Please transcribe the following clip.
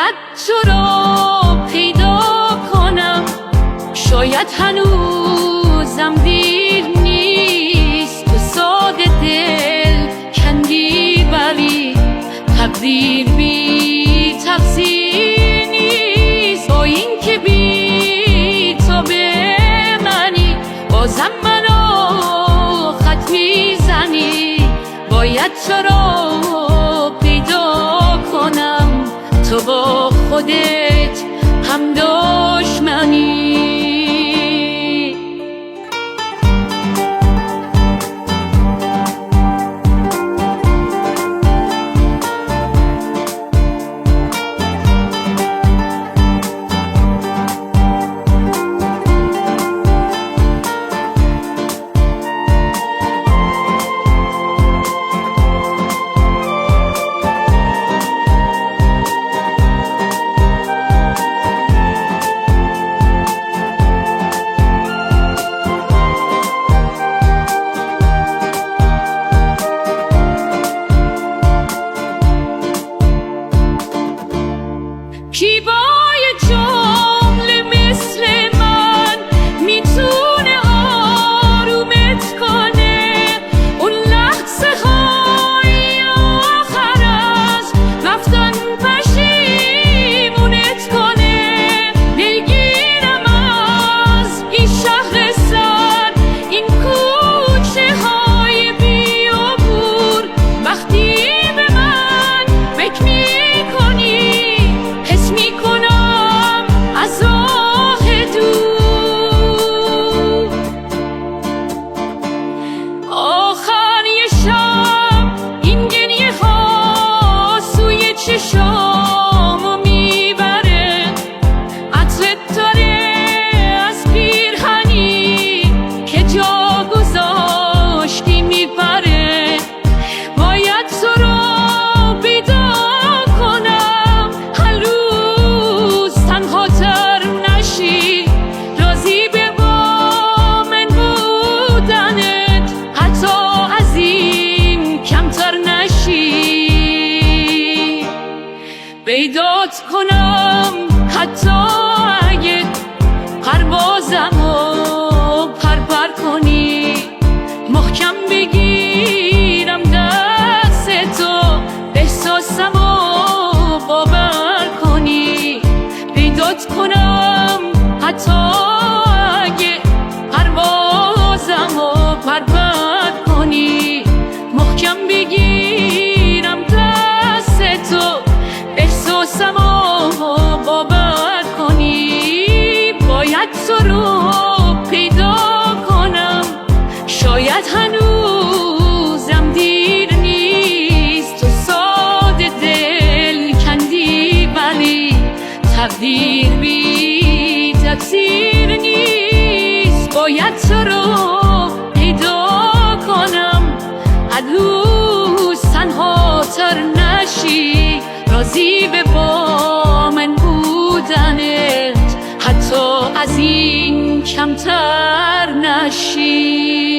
باید تو رو پیدا کنم، شاید هنوزم دیر نیست. تو ساده دل کندی ولی تقدیر بی تقصیر نیست. با این که بی تو به منی بازم منو خط میزنی. باید تو رو پیدا کنم، تو با خودت هم دشمنی. کی با یه جمله مثل من میتونه آرومت کنه؟ اون لحظه های آخر از رفتن پشیمونت کنه. نگیرم از این شهر سر، این کوچه های بیابور، وقتی به من فکر میکنی چشامو میبره. عطرت داره از پیرهنی که جا گذاشتی میپره. باید تو رو پیدا کنم، هر روز تنها تر نشی. راضی به با من بودنت، حتی از این کمتر نشی. پیدات کنم حتی اگه پروازمو پر کنی. محکم بگیرم دست تو، احساسمو باور کنی. پیدات کنم حتی اگه پروازمو پر کنی. محکم بگیرم دست تو، احساسمو باور کنی. باید تو رو پیدا کنم، شاید هنوزم دیر نیست. تو ساده دل کندی ولی تقدیر بی تقصیر نیست. باید تو رو پیدا کنم، هنوز تنها تر نشی. راضی به با من بودنت، حتی از این کمتر نشی.